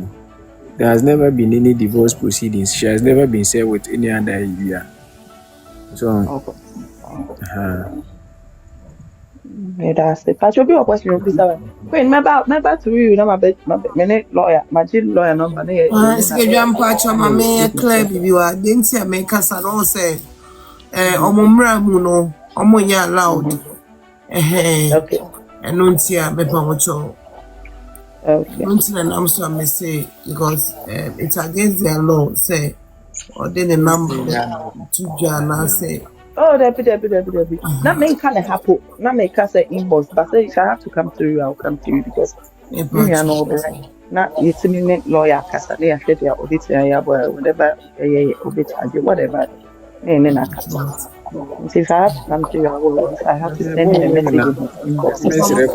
there has never been any divorce proceedings. She has never been served with any other year. So, that's the patch of your question. Remember to you, my lawyer, my lawyer number. My clear you are didn't see Nkansah no say omomra mu no omonya allowed Okay. And nuntia bepa mocho. Okay. Nuntia I'm so I say because it's against their law say or then the number to Jana say Oh, that be. Not make kind of happen. Not make us say inbox, but say if I have to come to you, I'll come to you because me I know better. Not you to me lawyer, cause they are said they are audit, whatever, audit, whatever. Then I can't. If I have to come to you, I will. If I have to send him a message inbox.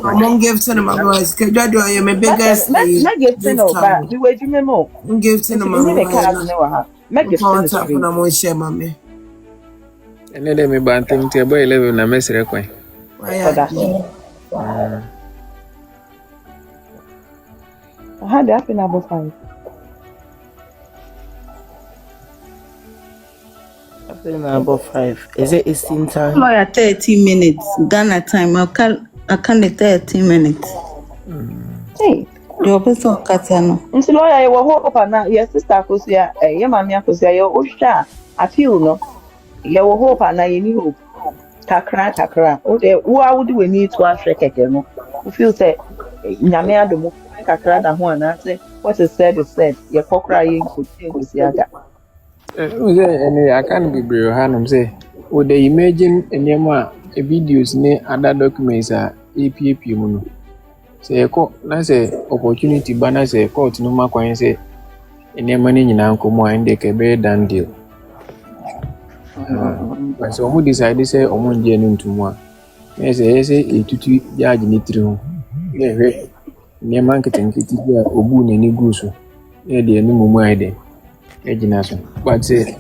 I won't give to my voice. Can you do I am a biggest? Not give to no, but we wait you memo. Give to my voice. Make give to no share, mammy. And let me ban thing to a boy level in a mess require. I had that in about 5. About 5. Is it 16 time? Lawyer 30 minutes. Ghana time. I can't 30 minutes. Hey. Your person Katano. Until lawyer will hope now. Your sister Kosia, a Yamania Kosia, your Osha. I feel no. You will hope and I need hope. kakra. O de wo a wo de wani to ahwe keke no. You feel say nyame adomo kakra da ho ana say what is said is said. Ye kokra ye nkosi aga. Say I can't be brave hanum say would they imagine enema videos ne other documents are APP mu no. Say ko na say opportunity ba na say court no ma kwan say enema ne nyina nkomo a inde ke be dan deal. But so who decided say omo nje no ntumu a. Yes etutu judge ni tiri ho. Yeah, enema nketenketi bi a obu na ni gu so. E de ni mumu aide. Ejinaso. But say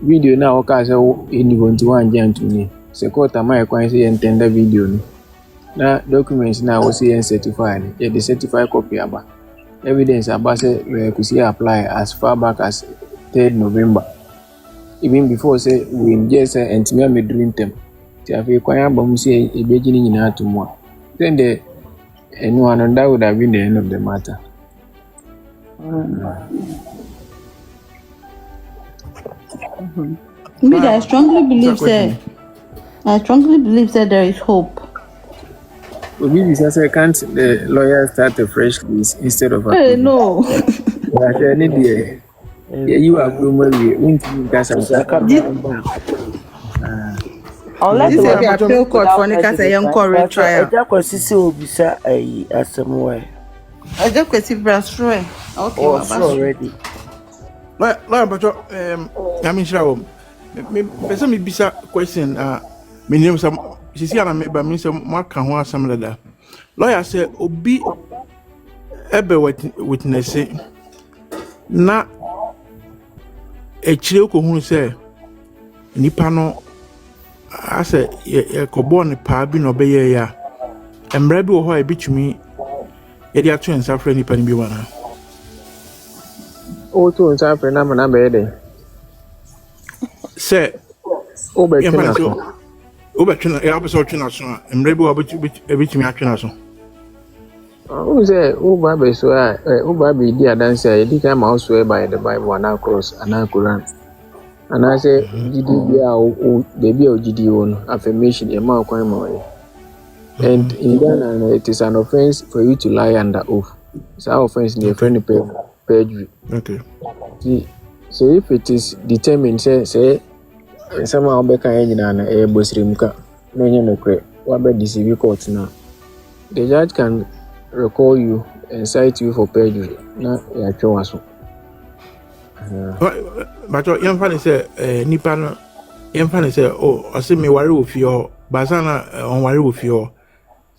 video na oka say any 21 January say court am I kwan say entender video no. Na documents na we say certified. Yeah, the certified copy aba. Evidence about say we could see apply as far back as 3rd November. Even before say we just entime me dream them. Ti afi kwan aba mu say ebeji ni nyina to mo. Then the anyone that would have been the end of the matter. Me, I strongly believe that there is hope. Maybe say can't the lawyer start a fresh case instead of a no. You are going Unless this is a appeal court for Nkansah young court trial. Eja kwesisi obisa asem wa. Eja kwesi brasro. Okay, already. Lawyer Pacho, I mean, shall me bisa question. My name is Sisiana, but me some more can want some leather. Lawyer say, Obi ebe witness na a chilko who say Nipano. I say, a cobon pabi no be ya. And Rebbe or I beat me. Yet the actual and suffering Nipan be one. Oh, to suffering, I'm an abede. Say, Oberton, episode, and Rebbe about you beat me action. Who say, oh, Baby, so oh, Baby, dear dancer, you become also by the Bible and across and Quran. And I say, baby, GD affirmation, a more crime. And in Ghana, it is an offense for you to lie under oath. It's our offense in your friend perjury. Okay. So if it is determined, say, somehow back in a bus rimka, no crap, what about the civil court now? The judge can recall you and cite you for perjury. Not your choice. But young fan say, Nipan, young fan say, oh, I see me worry with your Bazana on worry with your.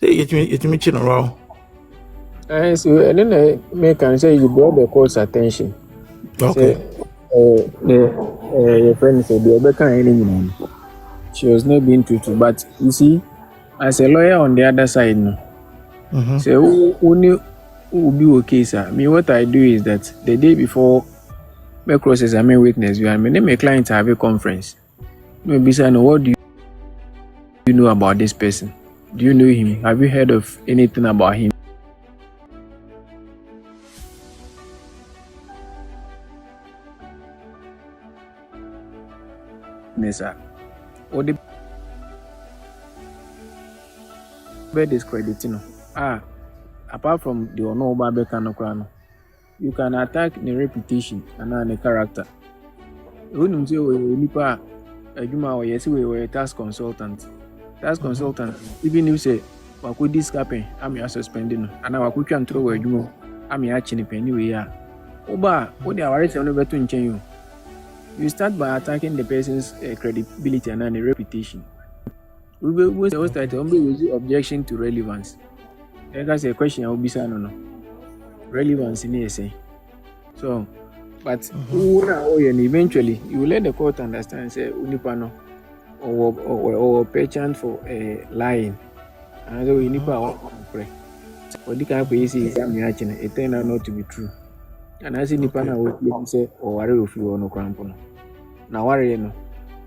Say it me chin around. So and then I can say you brought the court's attention. Okay. Your friend said the Rebecca enemy. She was not being truthful, but you see, as a lawyer on the other side, no. So who will be okay, sir? Me, what I do is that the day before. My cross-examine witness, you and my client have a conference. Maybe say, what do you know about this person? Do you know him? Have you heard of anything about him? Sir. Or the bed discrediting. Apart from the honor Babekano. You can attack the reputation and the character. When you say nipa adwuma or yes we were a tax consultant. Tax consultant, even if you say we could this happen, I'm your suspending and I could try throw adwuma, I'm your chini penny we are. Oba, what they are right on over to you. You start by attacking the person's credibility and the reputation. We will start only with objection to relevance. That's a question I will be saying no. Relevance in essay. So, but eventually you will let the court understand say unipano or patient for lying. And so unipa pray. Or the kind of easy exam it turned out not to be true. And as nipana will say or worry if you no crampono. Now worry no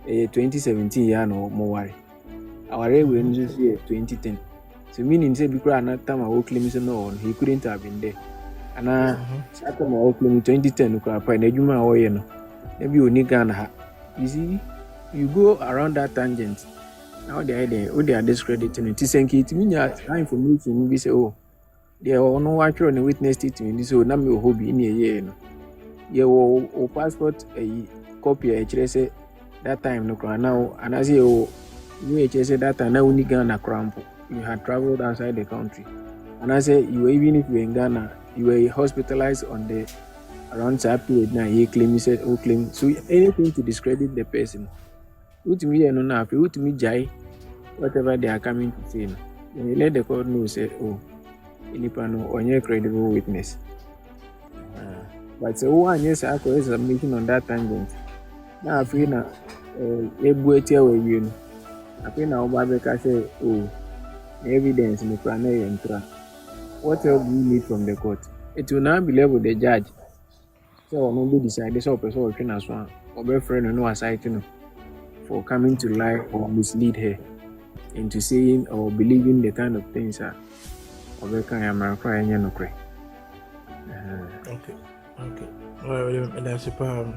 2017 year no more worry. Our rate will just say 2010. So meaning say because another time I will claim say no he couldn't have been there. And after my work in 2010, maybe you see, you go around that tangent. Now they are discrediting it. It's information. We say, oh, they are no actual and witness it. So now me hobby in a year. Your passport a copy. I say that time no cry now, and I say oh, you say that time now only Ghana cramp. You had traveled outside the country, and I say you even if you in Ghana, you were hospitalized on the around that period. Now you claim you said oh claim so anything to discredit the person. What to me, I don't know. What to me, Jai, whatever they are coming to say. When you let the court know, say, oh, Inipano, on your credible witness. But so one yes, I could submission on that tangent. Now, I feel now, a boetia will you. I feel now, Babeka say, oh, evidence in the primary and tra. What else do you need from the court? It will now be left with the judge. So, nobody decided, so, person or train as one, or boyfriend, or no aside, for coming to lie or mislead her into saying or believing the kind of things that okay. Well, that's a problem.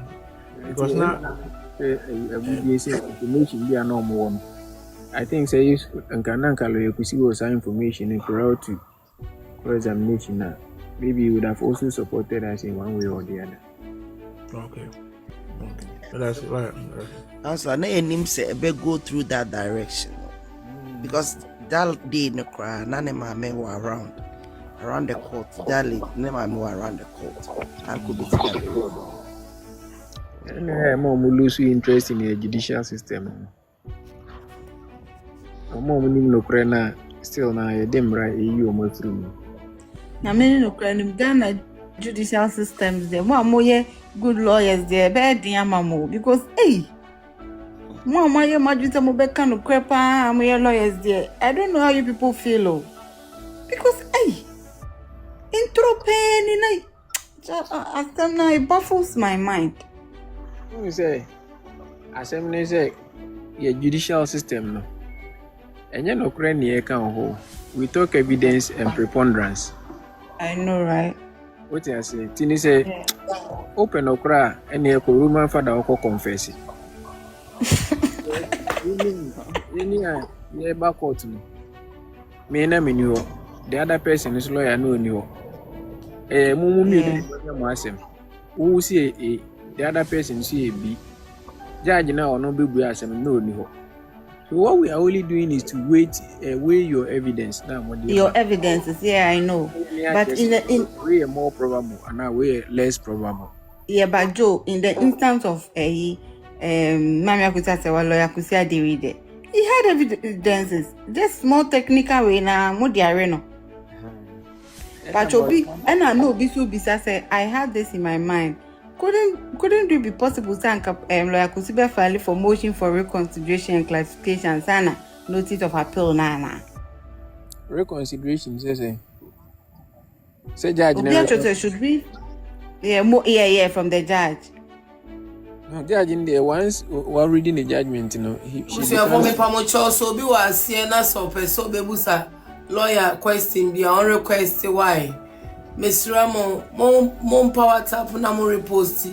Because now information be a normal one. I think say if Nkansah you could see was information in prior to examination now, maybe you would have also supported us in one way or the other. Okay. That's right. Also, no name say go through that direction because that day no cry, none of my men were around the court. That day, none of my men were around the court. I could be together. Mom will lose interest in the judicial system. Mom no cry now. Still now, you dem right you almost through. Na many no cry in Ghana judicial systems there. More good lawyers there, bad diamamo because hey. Mama, your majority mo beka no crepa, am your lawyers there. I don't know how you people feel, oh. Because hey, intro pain in it baffles my mind. You say, assembly say, your judicial system no. And you no cry ni eka ho. We talk evidence and preponderance. I know, right? What I say? Tini say, open okra and you ko woman father oko confess. Yeah, back out to me. Me na me knew. The other person is lawyer no knew. Mumu me asem. Who see the other person see a B. Judge now no be asem no knew. So what we are only doing is to weigh your evidence now. Your evidence is I know. But in way more probable and now way less probable. Yeah, but Joe, in the instance of Mami Akusa say lawyer Kusia Deride. He had evidences. Just more technical way na mo diareno. But Obi, and I know Bisu Bisa say I had this in my mind. Couldn't it be possible to lawyer Kusiba file for motion for reconsideration and clarification sana notice of appeal nana. Reconsideration say judge should be yeah from the judge. No, judge in there once while reading the judgment, you know, she so be was Siena so bebusa lawyer question be on request why. Mr. Ramon, mon power tap na mo repost.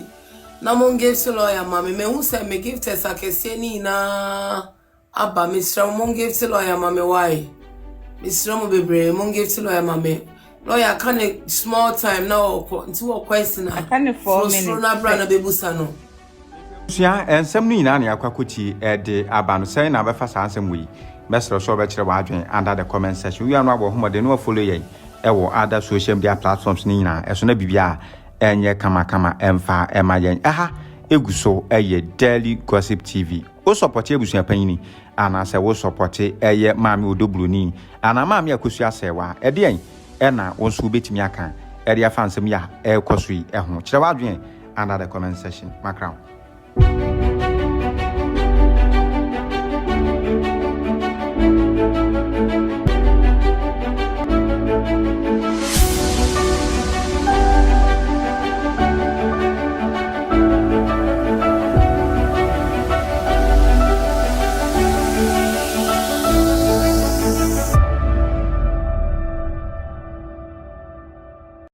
Na mon give to lawyer mama. Me who say me give test akese na aba Mr. Ramon give to lawyer mama why? Mr. Ramon bebre mon give to lawyer mama. Lawyer can a small time now into a question. I can 4 minutes. Na brana bebusa no. Sia ensem no nyina na akwakotie de aba no sai na befa sa ansem wi mesro so be kire wadwen under the comment section wi anu abo homode no follow yen ewo other social media platforms ni nyina eso na bibia enye kama emfa ema yen aha eguso eye daily gossip tv o support Abusuapanin ana se wo support eye mami odobloni ana mami akosu asewa ede yen ena wo so betimi aka ede afa ansem ya ekosui eho kire wadwen under the comment section McBrown.